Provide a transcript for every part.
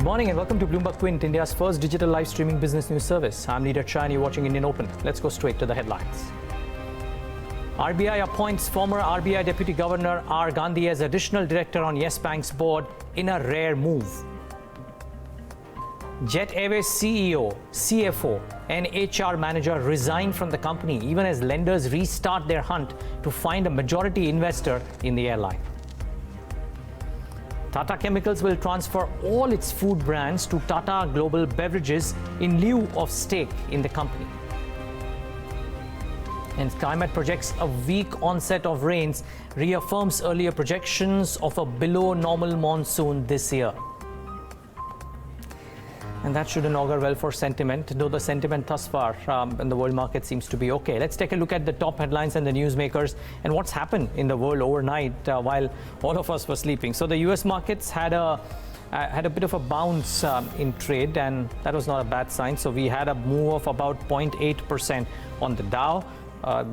morning and welcome to Bloomberg Quint, India's first digital live streaming business news service. I'm Neeraj Shah and you're watching Indian Open. Let's go straight to the headlines. RBI appoints former RBI Deputy Governor R. Gandhi as additional director on Yes Bank's board in a rare move. Jet Airways CEO, CFO and HR manager resign from the company even as lenders restart their hunt to find a majority investor in the airline. Tata Chemicals will transfer all its food brands to Tata Global Beverages in lieu of stake in the company. And Skymet projects a weak onset of rains, reaffirms earlier projections of a below normal monsoon this year. And that shouldn't augur well for sentiment, though the sentiment thus far in the world market seems to be okay. Let's take a look at the top headlines and the newsmakers and what's happened in the world overnight while all of us were sleeping. So the US markets had a bit of a bounce in trade, and that was not a bad sign. So we had a move of about 0.8% on the Dow.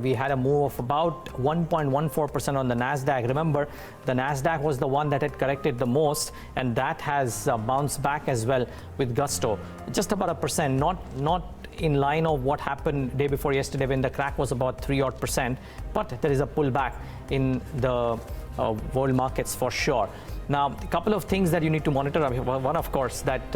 We had a move of about 1.14% on the Nasdaq. Remember, the Nasdaq was the one that had corrected the most, and that has bounced back as well with gusto. Just about 1%, not in line of what happened day before yesterday when the crack was about 3% but there is a pullback in the world markets for sure. Now, a couple of things that you need to monitor. One, of course, that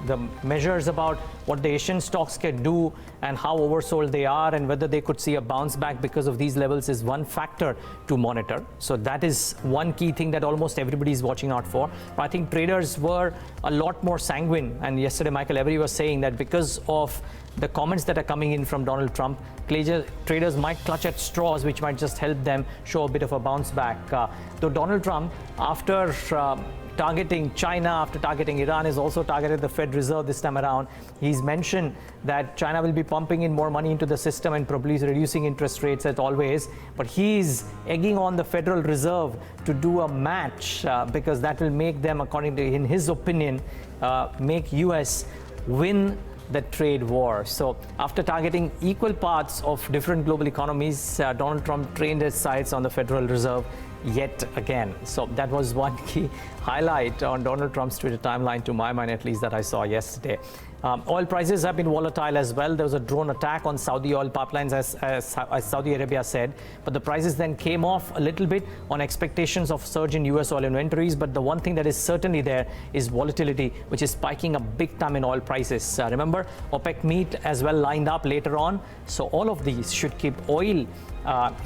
the measures about what the Asian stocks can do and how oversold they are and whether they could see a bounce back because of these levels is one factor to monitor. So that is one key thing that almost everybody is watching out for. But I think traders were a lot more sanguine, and yesterday Michael Every was saying that because of the comments that are coming in from Donald Trump, traders might clutch at straws which might just help them show a bit of a bounce back. Though Donald Trump, after targeting China, after targeting Iran, has also targeted the Fed Reserve this time around. He's mentioned that China will be pumping in more money into the system and probably reducing interest rates as always. But he's egging on the Federal Reserve to do a match because that will make them, according to in his opinion, make US win the trade war. So after targeting equal parts of different global economies, Donald Trump trained his sights on the Federal Reserve yet again. So that was one key highlight on Donald Trump's Twitter timeline, to my mind at least, that I saw yesterday. Oil prices have been volatile as well. There was a drone attack on Saudi oil pipelines, as Saudi Arabia said, but the prices then came off a little bit on expectations of surge in US oil inventories. But the one thing that is certainly there is volatility, which is spiking up big time in oil prices. Remember, OPEC meet as well lined up later on. So all of these should keep oil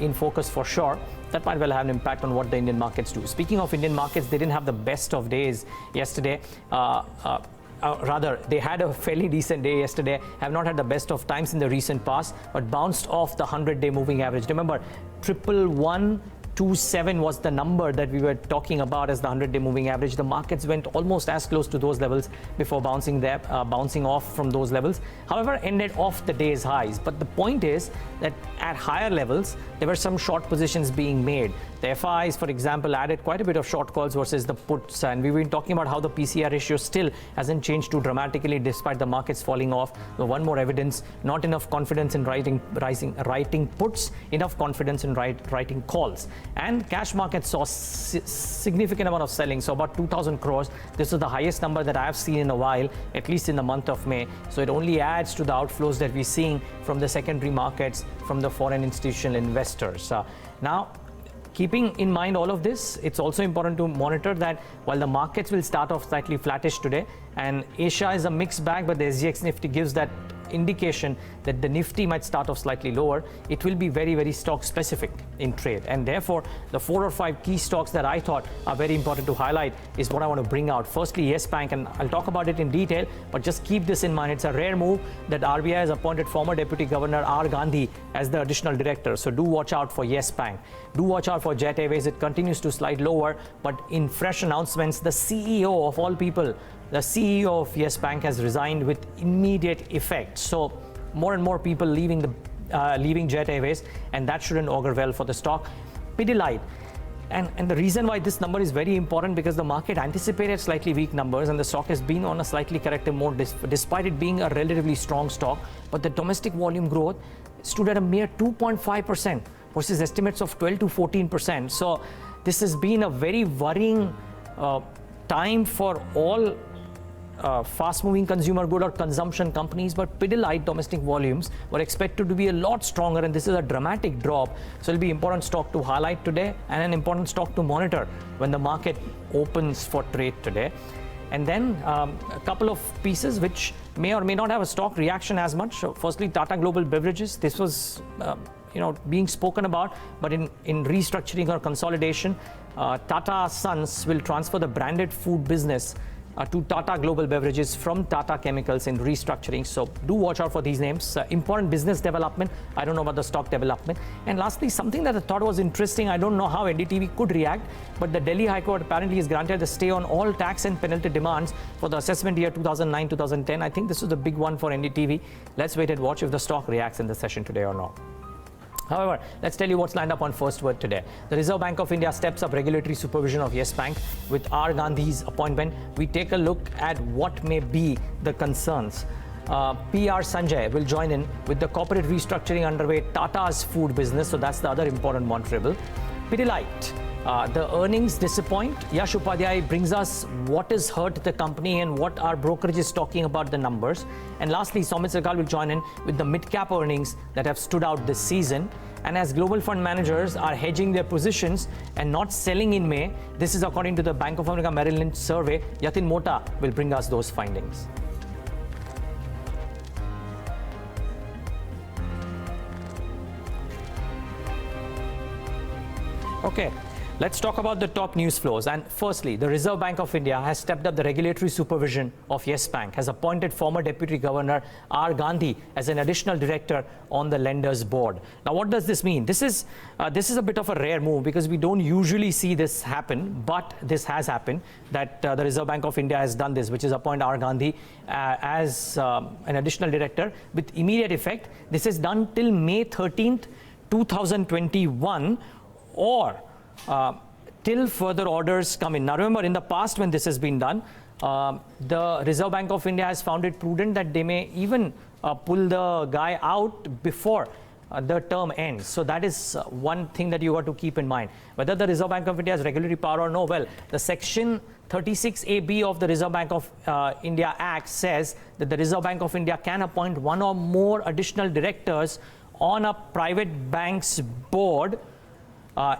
in focus for sure. That might well have an impact on what the Indian markets do. Speaking of Indian markets, they didn't have the best of days yesterday. Rather, they had a fairly decent day yesterday, have not had the best of times in the recent past, but bounced off the 100-day moving average. Remember, 11127 was the number that we were talking about as the 100-day moving average. The markets went almost as close to those levels before bouncing off from those levels. However, ended off the day's highs. But the point is that at higher levels, there were some short positions being made. The FIs, for example, added quite a bit of short calls versus the puts, and we've been talking about how the PCR ratio still hasn't changed too dramatically despite the markets falling off. One more evidence: not enough confidence in writing puts, enough confidence in writing calls. And cash markets saw significant amount of selling, so about 2,000 crores. This is the highest number that I have seen in a while, at least in the month of May. So it only adds to the outflows that we're seeing from the secondary markets, from the foreign institutional investors. Now, keeping in mind all of this, it's also important to monitor that while the markets will start off slightly flattish today, and Asia is a mixed bag, but the SGX Nifty gives that indication that the Nifty might start off slightly lower. It will be very, very stock specific in trade, and therefore the 4 or 5 key stocks that I thought are very important to highlight is what I want to bring out. Firstly, Yes Bank, and I'll talk about it in detail, but just keep this in mind. It's a rare move that RBI has appointed former Deputy Governor R. Gandhi as the additional director. So do watch out for Yes Bank. Do watch out for Jet Airways. It continues to slide lower, but in fresh announcements, the CEO of all people, the CEO of Yes Bank, has resigned with immediate effect. So more and more people leaving Jet Airways, and that shouldn't augur well for the stock. Pidilite. And the reason why this number is very important, because the market anticipated slightly weak numbers and the stock has been on a slightly corrective mode despite it being a relatively strong stock. But the domestic volume growth stood at a mere 2.5% versus estimates of 12 to 14%. So this has been a very worrying time for all fast-moving consumer good or consumption companies, but Pidilite domestic volumes were expected to be a lot stronger, and this is a dramatic drop. So it'll be important stock to highlight today and an important stock to monitor when the market opens for trade today. And then a couple of pieces which may or may not have a stock reaction as much. So firstly, Tata Global Beverages. This was being spoken about, but in restructuring or consolidation, Tata Sons will transfer the branded food business to Tata Global Beverages from Tata Chemicals in restructuring. So do watch out for these names. Important business development. I don't know about the stock development. And lastly, something that I thought was interesting. I don't know how NDTV could react, but the Delhi High Court apparently has granted a stay on all tax and penalty demands for the assessment year 2009-2010. I think this is the big one for NDTV. Let's wait and watch if the stock reacts in the session today or not. However, let's tell you what's lined up on First Word today. The Reserve Bank of India steps up regulatory supervision of Yes Bank with R. Gandhi's appointment. We take a look at what may be the concerns. PR Sanjay will join in with the corporate restructuring underway, Tata's food business. So that's the other important monitorable. Pidilite. The earnings disappoint. Yash Upadhyay brings us what has hurt the company and what our brokerage is talking about the numbers. And lastly, Soumit Sarkar will join in with the Midcap earnings that have stood out this season. And as global fund managers are hedging their positions and not selling in May, this is according to the Bank of America Merrill Lynch survey. Yatin Mota will bring us those findings. Okay. Let's talk about the top news flows. And firstly, the Reserve Bank of India has stepped up the regulatory supervision of Yes Bank, has appointed former Deputy Governor R. Gandhi as an additional director on the lenders board. Now, what does this mean? This is a bit of a rare move because we don't usually see this happen, but this has happened, that the Reserve Bank of India has done this, which is appoint R. Gandhi as an additional director with immediate effect. This is done till May 13th, 2021, or till further orders come in. Now remember, in the past when this has been done, the Reserve Bank of India has found it prudent that they may even pull the guy out before the term ends. So that is one thing that you got to keep in mind. Whether the Reserve Bank of India has regulatory power or no, well, the section 36AB of the Reserve Bank of India Act says that the Reserve Bank of India can appoint one or more additional directors on a private bank's board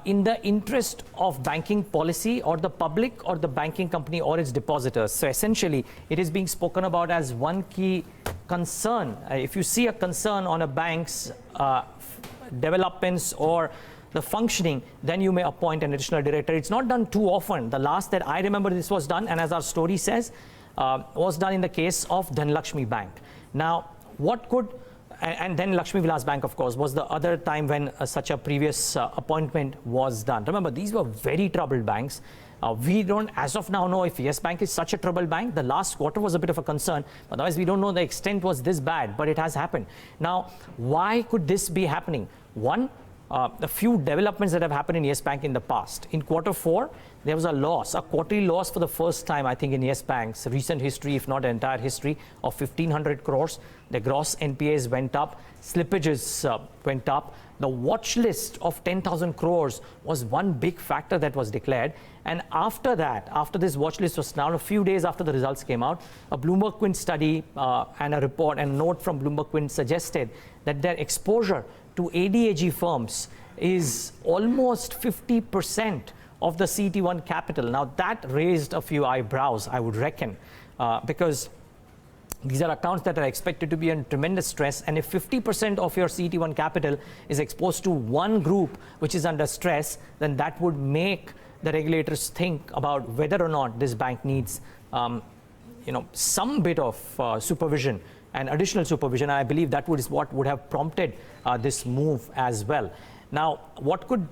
in the interest of banking policy or the public or the banking company or its depositors. So essentially, it is being spoken about as one key concern. If you see a concern on a bank's developments or the functioning, then you may appoint an additional director. It's not done too often. The last that I remember this was done, and as our story says, was done in the case of Dhanlakshmi Bank. Now, what could and then Lakshmi Vilas Bank, of course, was the other time when such a previous appointment was done. Remember, these were very troubled banks. We don't, as of now, know if Yes Bank is such a troubled bank. The last quarter was a bit of a concern. Otherwise, we don't know the extent was this bad, but it has happened. Now, why could this be happening? One, a few developments that have happened in Yes Bank in the past. In quarter 4, there was a loss, a quarterly loss for the first time, I think, in Yes Bank's recent history, if not entire history, of 1,500 crores. The gross NPAs went up, slippages went up. The watch list of 10,000 crores was one big factor that was declared. And after that, after this watch list was down, a few days after the results came out, a Bloomberg Quint study and a report and a note from Bloomberg Quint suggested that their exposure to ADAG firms is almost 50% of the CET1 capital. Now that raised a few eyebrows, I would reckon, because these are accounts that are expected to be in tremendous stress, and if 50% of your CET1 capital is exposed to one group which is under stress, then that would make the regulators think about whether or not this bank needs some bit of supervision and additional supervision. I believe that is what would have prompted this move as well. Now, what could,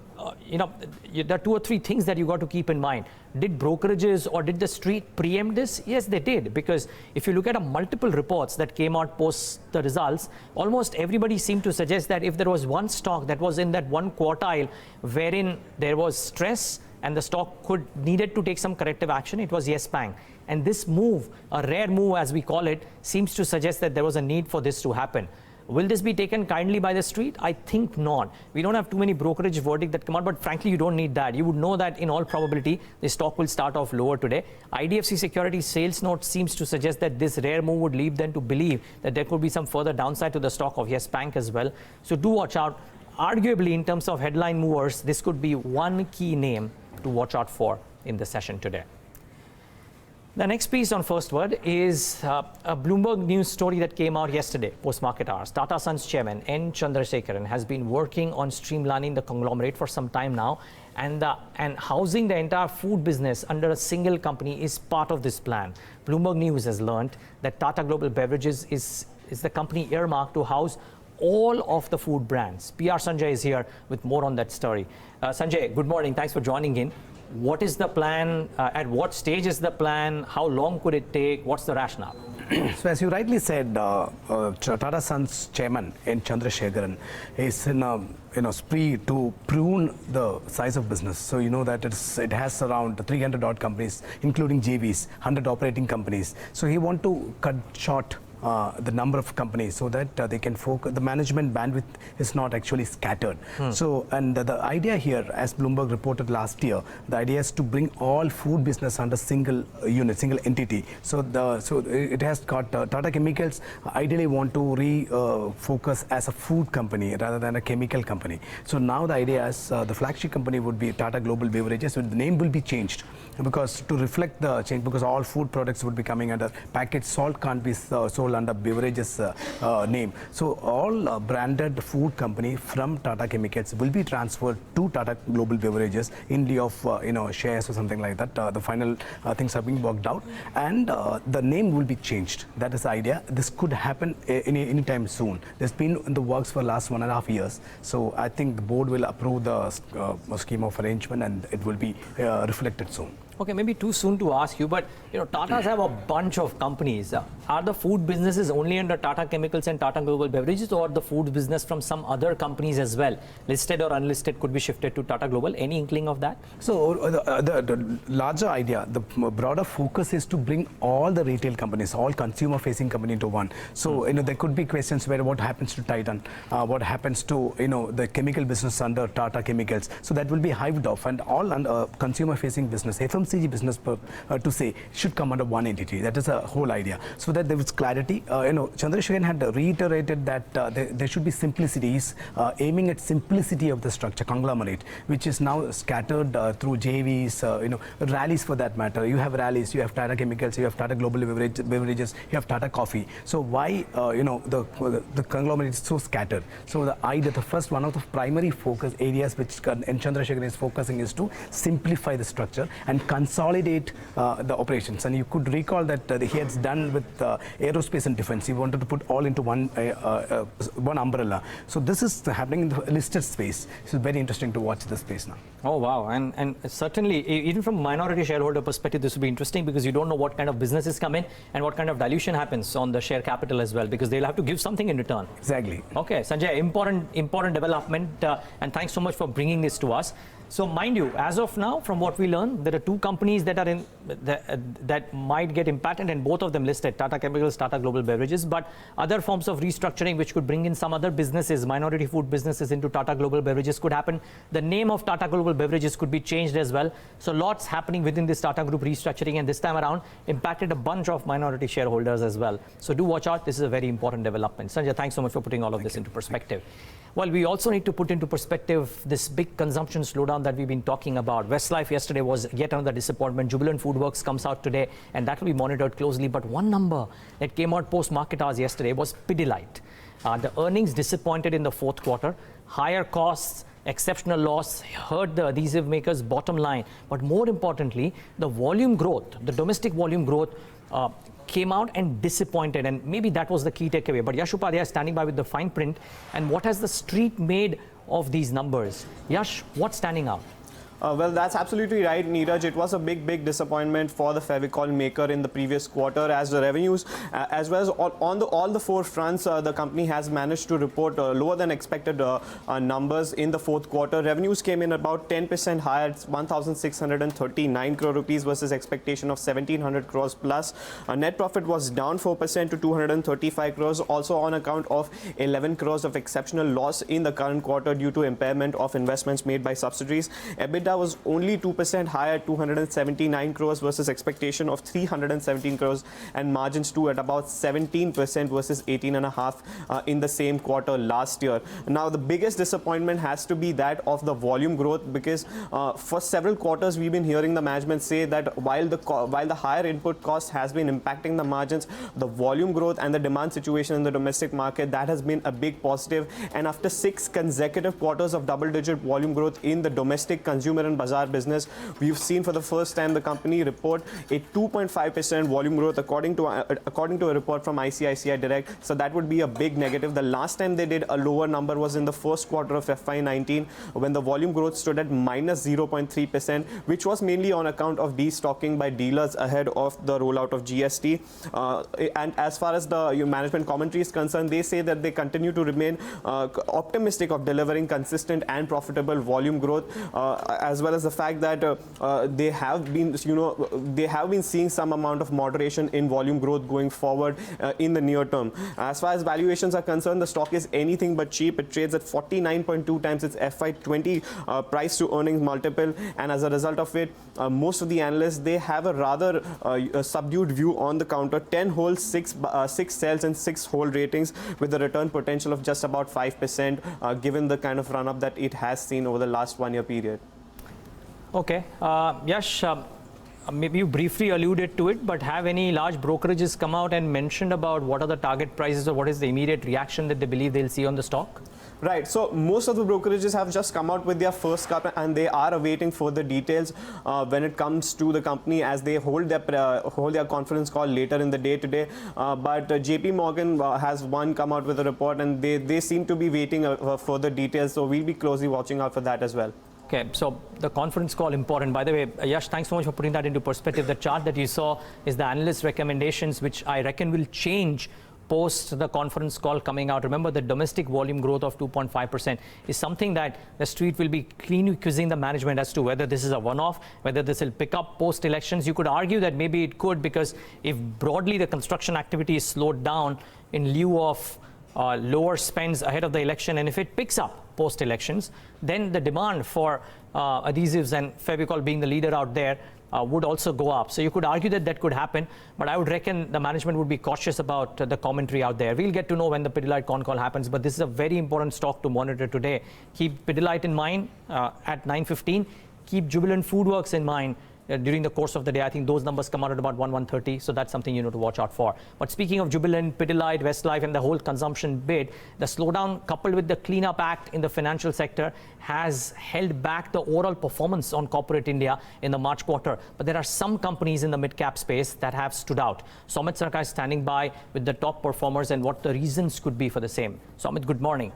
there are 2 or 3 things that you got to keep in mind. Did brokerages or did the street preempt this? Yes, they did, because if you look at multiple reports that came out post the results, almost everybody seemed to suggest that if there was one stock that was in that one quartile wherein there was stress and the stock needed to take some corrective action, it was Yes Bank. And this move, a rare move as we call it, seems to suggest that there was a need for this to happen. Will this be taken kindly by the street? I think not. We don't have too many brokerage verdicts that come out, but frankly, you don't need that. You would know that in all probability, the stock will start off lower today. IDFC Securities sales note seems to suggest that this rare move would lead them to believe that there could be some further downside to the stock of Yes Bank as well. So do watch out. Arguably, in terms of headline movers, this could be one key name to watch out for in the session today. The next piece on First Word is a Bloomberg news story that came out yesterday, post-market hours. Tata Sons chairman N. Chandrasekaran has been working on streamlining the conglomerate for some time now, and housing the entire food business under a single company is part of this plan. Bloomberg News has learned that Tata Global Beverages is the company earmarked to house all of the food brands. PR Sanjay is here with more on that story. Sanjay, good morning. Thanks for joining in. What is the plan? At what stage is the plan? How long could it take? What's the rationale? So as you rightly said, Tata Sons chairman N. Chandrasekaran is in a spree to prune the size of business. So you know that it has around 300 odd companies, including JVs, 100 operating companies. So he want to cut short the number of companies so that they can focus. The management bandwidth is not actually scattered. So, and the idea here, as Bloomberg reported last year, the idea is to bring all food business under single unit, single entity. So it has got Tata Chemicals ideally want to refocus as a food company rather than a chemical company. So now the idea is the flagship company would be Tata Global Beverages. So the name will be changed because to reflect the change, because all food products would be coming under packaged salt can't be sold under beverages name. So all branded food company from Tata Chemicals will be transferred to Tata Global Beverages in lieu of shares or something like that. The final things are being worked out, and the name will be changed. That is the idea. This could happen any time soon. There's been in the works for the last 1.5 years. So I think the board will approve the scheme of arrangement, and it will be reflected soon. Okay, maybe too soon to ask you, but Tatas have a bunch of companies. Are the food businesses only under Tata Chemicals and Tata Global Beverages, or the food business from some other companies as well, listed or unlisted, could be shifted to Tata Global? Any inkling of that? So the larger idea, the broader focus is to bring all the retail companies, all consumer-facing company into one. So there could be questions where what happens to Titan, what happens to the chemical business under Tata Chemicals. So that will be hived off, and all consumer-facing business, FMCG business to say should come under one entity. That is a whole idea. So that there was clarity. Chandrasekaran had reiterated that there should be simplicities, aiming at simplicity of the structure, conglomerate, which is now scattered through JVs, rallies for that matter. You have rallies, you have Tata Chemicals, you have Tata Global Beverages, you have Tata Coffee. So why, the conglomerate is so scattered? So the idea, the first one of the primary focus areas which N. Chandrasekaran is focusing is to simplify the structure and consolidate the operations. And you could recall that he has done with aerospace and defense. He wanted to put all into one umbrella. So this is happening in the listed space. It's very interesting to watch this space now. Oh wow, and certainly even from a minority shareholder perspective, this will be interesting because you don't know what kind of businesses come in and what kind of dilution happens on the share capital as well, because they'll have to give something in return. Exactly. Okay, Sanjay, important development, and thanks so much for bringing this to us. So mind you, as of now, from what we learned, there are two companies that are that might get impacted, and both of them listed, Tata Chemicals, Tata Global Beverages, but other forms of restructuring which could bring in some other businesses, minority food businesses into Tata Global Beverages could happen. The name of Tata Global Beverages could be changed as well. So lots happening within this Tata Group restructuring, and this time around impacted a bunch of minority shareholders as well. So do watch out. This is a very important development. Sanjay, thanks so much for putting all of this into perspective. Well, we also need to put into perspective this big consumption slowdown that we've been talking about. Westlife yesterday was yet another disappointment. Jubilant FoodWorks comes out today, and that will be monitored closely. But one number that came out post-market hours yesterday was Pidilite. The earnings disappointed in the fourth quarter. Higher costs, exceptional loss hurt the adhesive makers' bottom line. But more importantly, the volume growth, the domestic volume growth, came out and disappointed, and maybe that was the key takeaway. But Yash Upadhyay is standing by with the fine print, and what has the street made of these numbers? Yash, what's standing out? Well, that's absolutely right, Neeraj. It was a big disappointment for the Fevicol maker in the previous quarter, as the revenues, as well as all the four fronts, the company has managed to report lower than expected numbers in the fourth quarter. Revenues came in about 10% higher, it's 1,639 crore rupees versus expectation of 1,700 crores plus. Net profit was down 4% to 235 crores, also on account of 11 crores of exceptional loss in the current quarter due to impairment of investments made by subsidiaries. EBITDA was only 2% higher, 279 crores versus expectation of 317 crores, and margins too at about 17% versus 18.5% in the same quarter last year. Now, the biggest disappointment has to be that of the volume growth, because for several quarters we've been hearing the management say that while the higher input cost has been impacting the margins, the volume growth and the demand situation in the domestic market, that has been a big positive. And after 6 consecutive quarters of double-digit volume growth in the domestic consumer and bazaar business, we've seen for the first time the company report a 2.5% volume growth according to a report from ICICI Direct. So that would be a big negative. The last time they did a lower number was in the first quarter of FY19, when the volume growth stood at minus 0.3%, which was mainly on account of destocking by dealers ahead of the rollout of GST. And as far as the management commentary is concerned, they say that they continue to remain optimistic of delivering consistent and profitable volume growth, as well as the fact that they have been seeing some amount of moderation in volume growth going forward in the near term. As far as valuations are concerned, the stock is anything but cheap. It trades at 49.2 times its FY20 price to earnings multiple, and as a result of it, most of the analysts, they have a rather subdued view on the counter. 10 holds, 6 sells and 6 hold ratings, with a return potential of just about 5%, given the kind of run-up that it has seen over the last 1 year period. Okay. Yash, maybe you briefly alluded to it, but have any large brokerages come out and mentioned about what are the target prices or what is the immediate reaction that they believe they'll see on the stock? Right. So most of the brokerages have just come out with their first cut, and they are awaiting further details when it comes to the company, as they hold their conference call later in the day today. But JP Morgan has come out with a report, and they seem to be waiting further details. So we'll be closely watching out for that as well. Okay, so the conference call important. By the way, Yash, thanks so much for putting that into perspective. The chart that you saw is the analyst recommendations, which I reckon will change post the conference call coming out. Remember, the domestic volume growth of 2.5% is something that the street will be cleanly quizzing the management as to whether this is a one-off, whether this will pick up post-elections. You could argue that maybe it could, because if broadly the construction activity is slowed down in lieu of lower spends ahead of the election, and if it picks up post-elections, then the demand for adhesives, and Fevicol being the leader out there, would also go up. So you could argue that that could happen, but I would reckon the management would be cautious about the commentary out there. We'll get to know when the Pidilite con call happens, but this is a very important stock to monitor today. Keep Pidilite in mind at 9:15. Keep Jubilant Foodworks in mind during the course of the day. I think those numbers come out at about 1:30, so that's something you know to watch out for. But speaking of Jubilant, Pidilite, Westlife, and the whole consumption bid, the slowdown coupled with the Cleanup Act in the financial sector has held back the overall performance on corporate India in the March quarter. But there are some companies in the mid-cap space that have stood out. So Amit Sarkar is standing by with the top performers and what the reasons could be for the same. So Amit, good morning.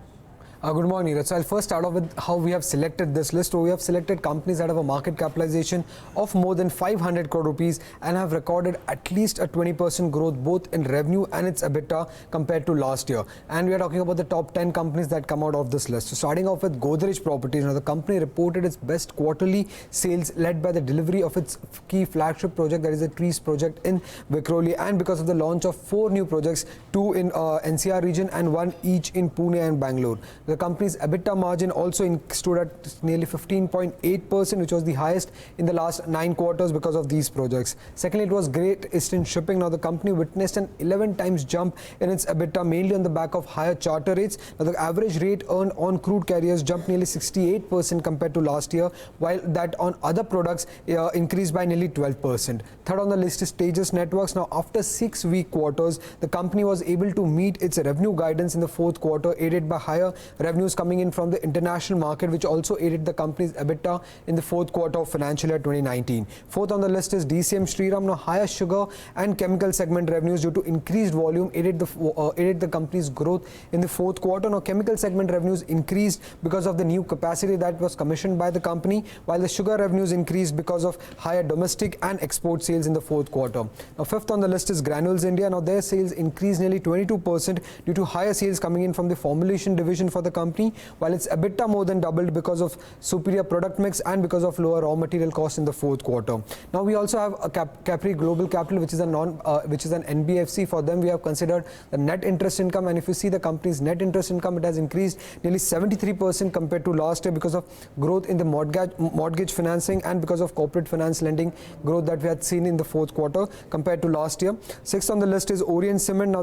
Good morning, Neeraj. So I'll first start off with how we have selected this list. So we have selected companies that have a market capitalization of more than 500 crore rupees and have recorded at least a 20% growth both in revenue and its EBITDA compared to last year. And we are talking about the top 10 companies that come out of this list. So starting off with Godrej Properties. Now the company reported its best quarterly sales led by the delivery of its key flagship project, that is the Trees project in Vikhroli, and because of the launch of 4 new projects, 2 in NCR region and 1 each in Pune and Bangalore. The company's EBITDA margin also stood at nearly 15.8%, which was the highest in the last 9 quarters because of these projects. Secondly, it was Great Eastern Shipping. Now, the company witnessed an 11 times jump in its EBITDA, mainly on the back of higher charter rates. Now, the average rate earned on crude carriers jumped nearly 68% compared to last year, while that on other products increased by nearly 12%. Third on the list is Tejas Networks. Now, after 6 weak quarters, the company was able to meet its revenue guidance in the fourth quarter, aided by higher revenues coming in from the international market, which also aided the company's EBITDA in the fourth quarter of financial year 2019. Fourth on the list is DCM Shriram. Now, higher sugar and chemical segment revenues due to increased volume aided the company's growth in the fourth quarter. Now, chemical segment revenues increased because of the new capacity that was commissioned by the company, while the sugar revenues increased because of higher domestic and export sales in the fourth quarter. Now, fifth on the list is Granules India. Now, their sales increased nearly 22% due to higher sales coming in from the formulation division for the company, while its EBITDA more than doubled because of superior product mix and because of lower raw material costs in the fourth quarter. Now, we also have a Capri Global Capital, which is an NBFC. For them, we have considered the net interest income, and if you see the company's net interest income, it has increased nearly 73% compared to last year because of growth in the mortgage financing and because of corporate finance lending growth that we had seen in the fourth quarter compared to last year. Sixth on the list is Orient Cement. Now,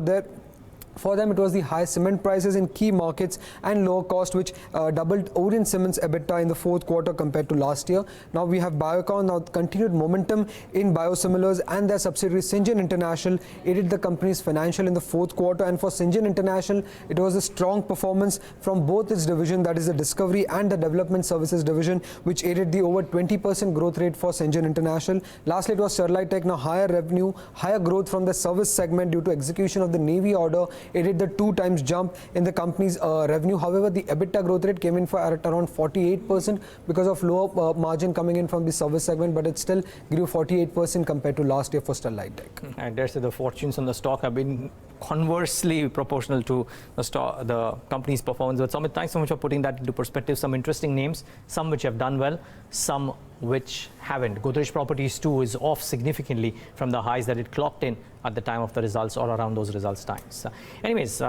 for them, it was the high cement prices in key markets and lower cost, which doubled Orient Cement's EBITDA in the fourth quarter compared to last year. Now, we have Biocon. Now, continued momentum in biosimilars and their subsidiary Syngene International aided the company's financial in the fourth quarter. And for Syngene International, it was a strong performance from both its division, that is the Discovery and the Development Services division, which aided the over 20% growth rate for Syngene International. Lastly, it was Sterlite Tech. Now, higher revenue, higher growth from the service segment due to execution of the Navy order aided the 2 times jump in the company's revenue. However, the EBITDA growth rate came in at around 48% because of lower margin coming in from the service segment, but it still grew 48% compared to last year for Sterlite Tech. I dare say the fortunes on the stock have been conversely proportional to the company's performance. But Samit, thanks so much for putting that into perspective. Some interesting names, some which have done well, some which haven't. Godrej Properties too is off significantly from the highs that it clocked in at the time of the results or around those results times. Anyways,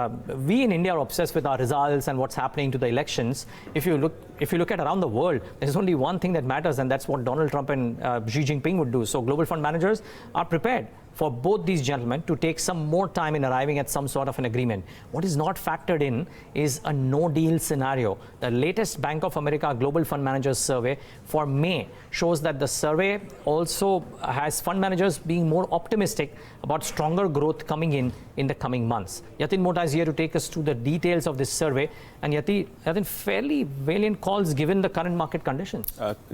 we in India are obsessed with our results and what's happening to the elections. If you look at around the world, there's only one thing that matters, and that's what Donald Trump and Xi Jinping would do. So global fund managers are prepared for both these gentlemen to take some more time in arriving at some sort of an agreement. What is not factored in is a no-deal scenario. The latest Bank of America Global Fund Managers Survey for May shows that the survey also has fund managers being more optimistic about stronger growth coming in the coming months. Yatin Mota is here to take us through the details of this survey. And Yatin, fairly valiant calls given the current market conditions.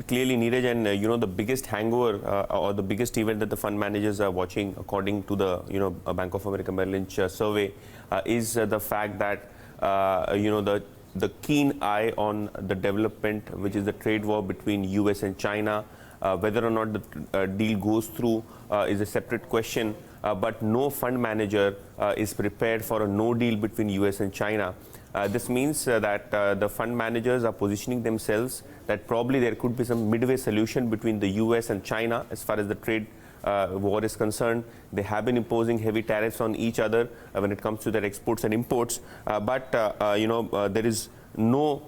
Clearly, Neeraj, and the biggest hangover or the biggest event that the fund managers are watching, according to the Bank of America Merrill Lynch survey, is the fact that the keen eye on the development, which is the trade war between US and China. Whether or not the deal goes through is a separate question, but no fund manager is prepared for a no deal between US and China. This means that the fund managers are positioning themselves that probably there could be some midway solution between the US and China as far as the trade war is concerned. They have been imposing heavy tariffs on each other when it comes to their exports and imports, but there is no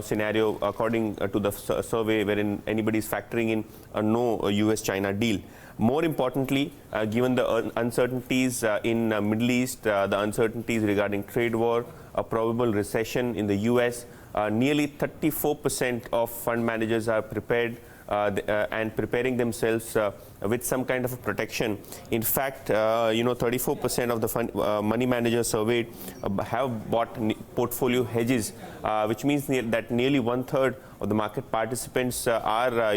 scenario according to the survey wherein anybody is factoring in a no US-China deal. More importantly, given the uncertainties in Middle East, the uncertainties regarding trade war, a probable recession in the US, nearly 34% of fund managers are prepared and preparing themselves with some kind of a protection. In fact, 34% of the fund, money managers surveyed have bought portfolio hedges, which means that nearly 1/3 of the market participants are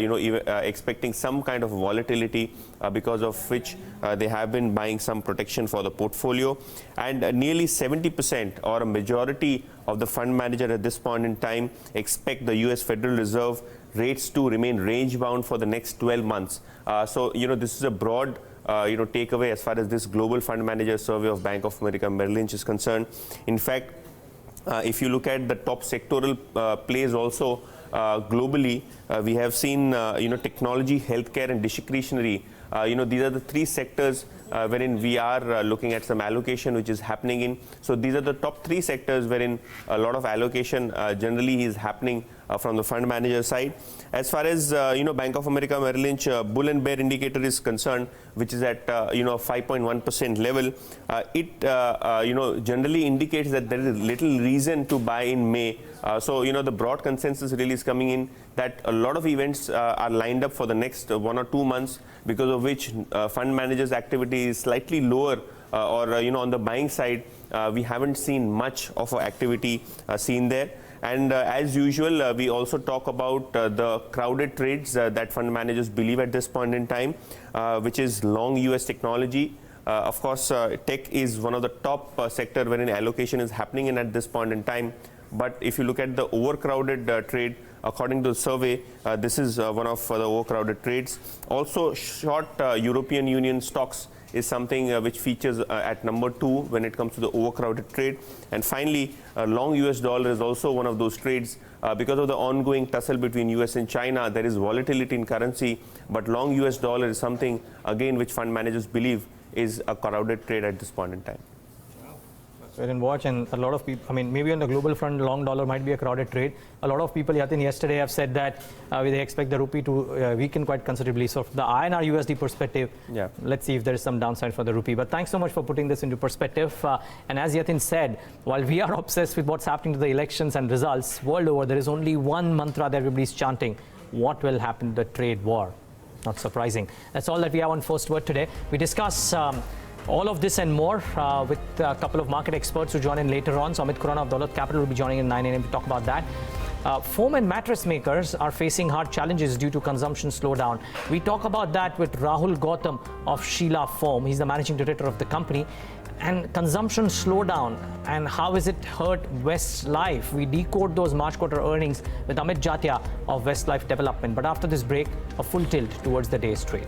expecting some kind of volatility because of which they have been buying some protection for the portfolio. And nearly 70% or a majority of the fund manager at this point in time expect the US Federal Reserve rates to remain range bound for the next 12 months. So this is a broad takeaway as far as this global fund manager survey of Bank of America Merrill Lynch is concerned. In fact, if you look at the top sectoral plays also globally, we have seen technology, healthcare and discretionary. These are the three sectors wherein we are looking at some allocation which is happening in. So these are the top three sectors wherein a lot of allocation generally is happening from the fund manager side. As far as Bank of America Merrill Lynch bull and bear indicator is concerned, which is at 5.1% level, it generally indicates that there is little reason to buy in May. So the broad consensus really is coming in that a lot of events are lined up for the next 1 or 2 months, because of which fund managers activity is slightly lower or on the buying side we haven't seen much of activity seen there. And as usual, we also talk about the crowded trades that fund managers believe at this point in time, which is long US technology. Of course, tech is one of the top sector wherein allocation is happening in at this point in time. But if you look at the overcrowded trade, according to the survey, this is one of the overcrowded trades. Also, short European Union stocks is something which features at number 2 when it comes to the overcrowded trade. And finally, long US dollar is also one of those trades. Because of the ongoing tussle between US and China, there is volatility in currency, but long US dollar is something, again, which fund managers believe is a crowded trade at this point in time. Wait and watch, and a lot of people, I mean, maybe on the global front, long dollar might be a crowded trade. A lot of people, Yatin, yesterday have said that they expect the rupee to weaken quite considerably. So from the INR USD perspective, let's see if there is some downside for the rupee. But thanks so much for putting this into perspective. And as Yatin said, while we are obsessed with what's happening to the elections and results world over, there is only one mantra that everybody's chanting: what will happen to the trade war? Not surprising. That's all that we have on First Word today. We discuss all of this and more with a couple of market experts who join in later on. So Amit Khurana of Daulat Capital will be joining in 9 a.m. to talk about that. Foam and mattress makers are facing hard challenges due to consumption slowdown. We talk about that with Rahul Gautam of Sheela Foam. He's the managing director of the company. And consumption slowdown and how is it hurt Westlife? We decode those March quarter earnings with Amit Jatia of Westlife Development. But after this break, a full tilt towards the day's trade.